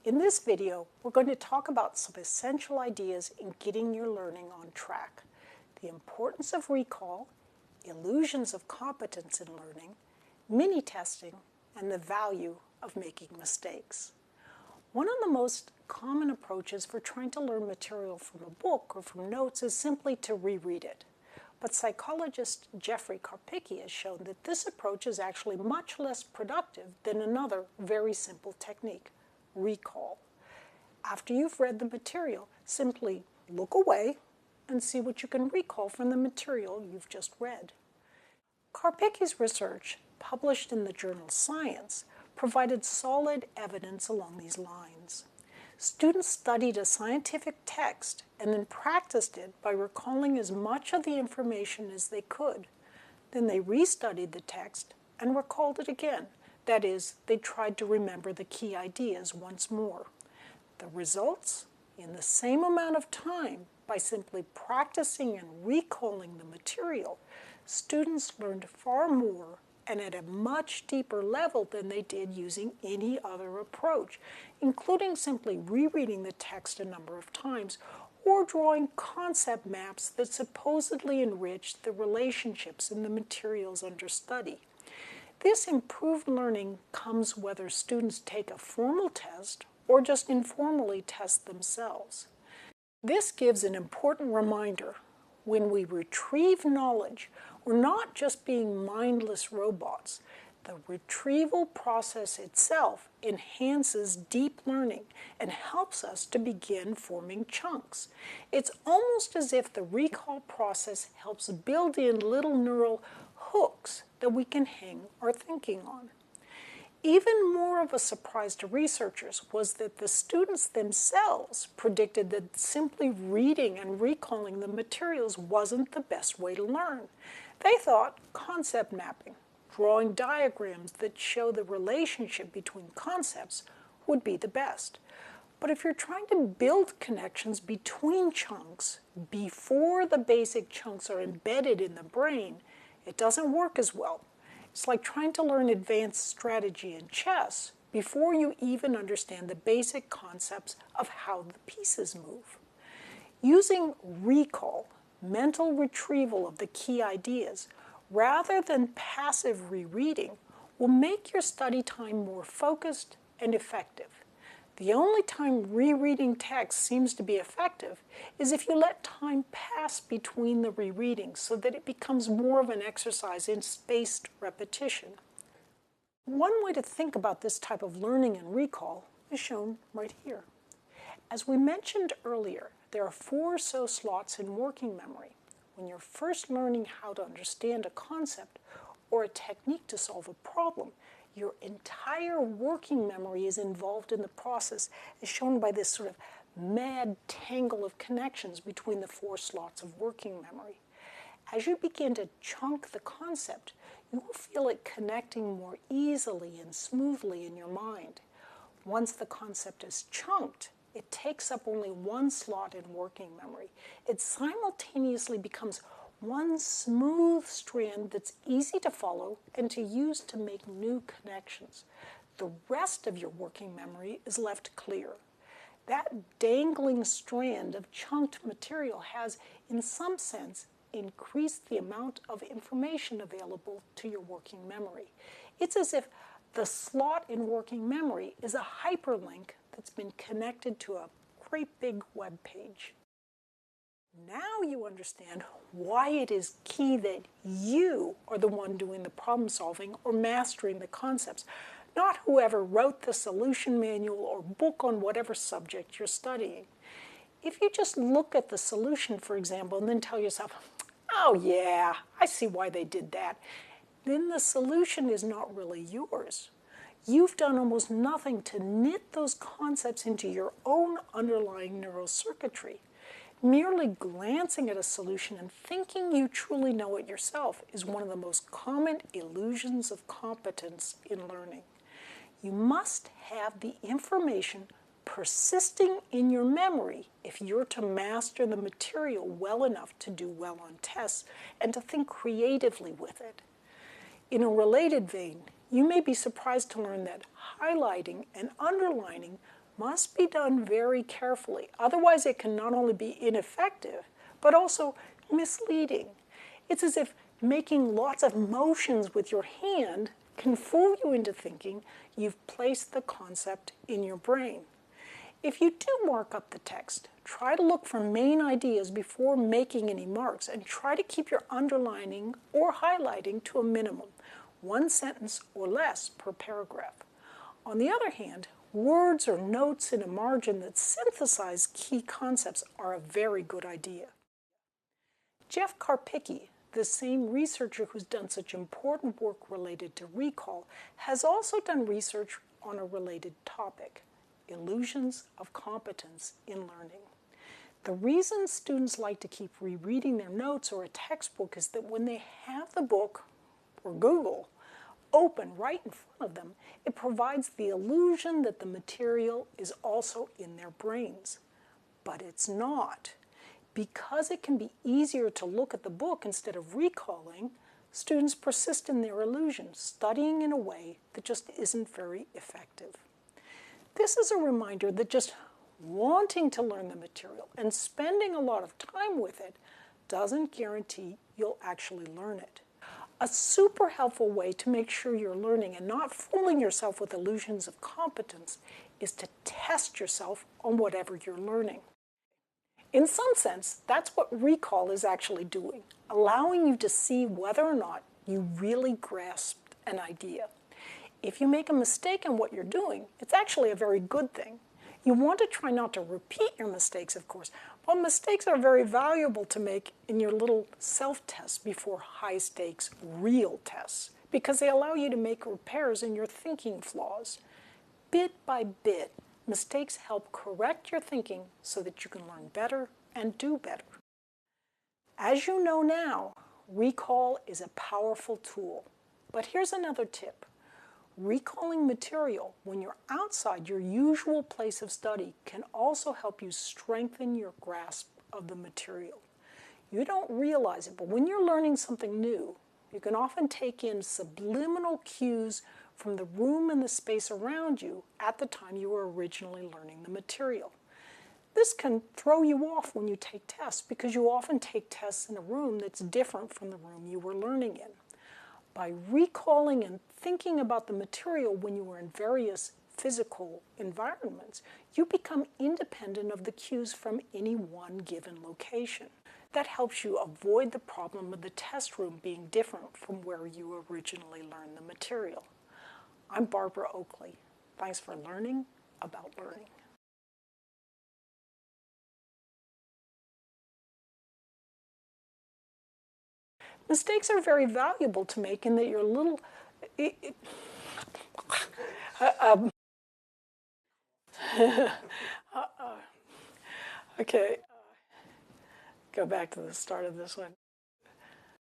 In this video, we're going to talk about some essential ideas in getting your learning on track. The importance of recall, illusions of competence in learning, mini-testing, and the value of making mistakes. One of the most common approaches for trying to learn material from a book or from notes is simply to reread it. But psychologist Jeffrey Karpicki has shown that this approach is actually much less productive than another very simple technique, recall. After you've read the material, simply look away and see what you can recall from the material you've just read. Karpicki's research, published in the journal Science, provided solid evidence along these lines. Students studied a scientific text and then practiced it by recalling as much of the information as they could. Then they restudied the text and recalled it again. That is, they tried to remember the key ideas once more. The results? In the same amount of time, by simply practicing and recalling the material, students learned far more and at a much deeper level than they did using any other approach, including simply rereading the text a number of times or drawing concept maps that supposedly enriched the relationships in the materials under study. This improved learning comes whether students take a formal test or just informally test themselves. This gives an important reminder. When we retrieve knowledge, we're not just being mindless robots. The retrieval process itself enhances deep learning and helps us to begin forming chunks. It's almost as if the recall process helps build in little neural hooks that we can hang our thinking on. Even more of a surprise to researchers was that the students themselves predicted that simply reading and recalling the materials wasn't the best way to learn. They thought concept mapping, drawing diagrams that show the relationship between concepts, would be the best. But if you're trying to build connections between chunks before the basic chunks are embedded in the brain, it doesn't work as well. It's like trying to learn advanced strategy in chess before you even understand the basic concepts of how the pieces move. Using recall, mental retrieval of the key ideas, rather than passive rereading, will make your study time more focused and effective. The only time rereading text seems to be effective is if you let time pass between the rereadings so that it becomes more of an exercise in spaced repetition. One way to think about this type of learning and recall is shown right here. As we mentioned earlier, there are 4 or so slots in working memory. When you're first learning how to understand a concept or a technique to solve a problem, your entire working memory is involved in the process, as shown by this sort of mad tangle of connections between the 4 slots of working memory. As you begin to chunk the concept, you will feel it connecting more easily and smoothly in your mind. Once the concept is chunked, it takes up only 1 slot in working memory. It simultaneously becomes one smooth strand that's easy to follow and to use to make new connections. The rest of your working memory is left clear. That dangling strand of chunked material has, in some sense, increased the amount of information available to your working memory. It's as if the slot in working memory is a hyperlink that's been connected to a great big web page. Now you understand why it is key that you are the one doing the problem solving or mastering the concepts, not whoever wrote the solution manual or book on whatever subject you're studying. If you just look at the solution, for example, and then tell yourself, oh yeah, I see why they did that, then the solution is not really yours. You've done almost nothing to knit those concepts into your own underlying neural circuitry. Merely glancing at a solution and thinking you truly know it yourself is one of the most common illusions of competence in learning. You must have the information persisting in your memory if you're to master the material well enough to do well on tests and to think creatively with it. In a related vein, you may be surprised to learn that highlighting and underlining must be done very carefully. Otherwise, it can not only be ineffective, but also misleading. It's as if making lots of motions with your hand can fool you into thinking you've placed the concept in your brain. If you do mark up the text, try to look for main ideas before making any marks, and try to keep your underlining or highlighting to a minimum, one sentence or less per paragraph. On the other hand, words or notes in a margin that synthesize key concepts are a very good idea. Jeff Karpicki, the same researcher who's done such important work related to recall, has also done research on a related topic: illusions of competence in learning. The reason students like to keep rereading their notes or a textbook is that when they have the book, or Google, open right in front of them, it provides the illusion that the material is also in their brains. But it's not. Because it can be easier to look at the book instead of recalling, students persist in their illusion, studying in a way that just isn't very effective. This is a reminder that just wanting to learn the material and spending a lot of time with it doesn't guarantee you'll actually learn it. A super helpful way to make sure you're learning and not fooling yourself with illusions of competence is to test yourself on whatever you're learning. In some sense, that's what recall is actually doing, allowing you to see whether or not you really grasped an idea. If you make a mistake in what you're doing, it's actually a very good thing. You want to try not to repeat your mistakes, of course, but mistakes are very valuable to make in your little self-tests before high-stakes real tests, because they allow you to make repairs in your thinking flaws. Bit by bit, mistakes help correct your thinking so that you can learn better and do better. As you know now, recall is a powerful tool. But here's another tip. Recalling material when you're outside your usual place of study can also help you strengthen your grasp of the material. You don't realize it, but when you're learning something new, you can often take in subliminal cues from the room and the space around you at the time you were originally learning the material. This can throw you off when you take tests because you often take tests in a room that's different from the room you were learning in. By recalling and thinking about the material when you were in various physical environments, you become independent of the cues from any one given location. That helps you avoid the problem of the test room being different from where you originally learned the material. I'm Barbara Oakley. Thanks for learning about learning. Mistakes are very valuable to make in that your little... okay, go back to the start of this one.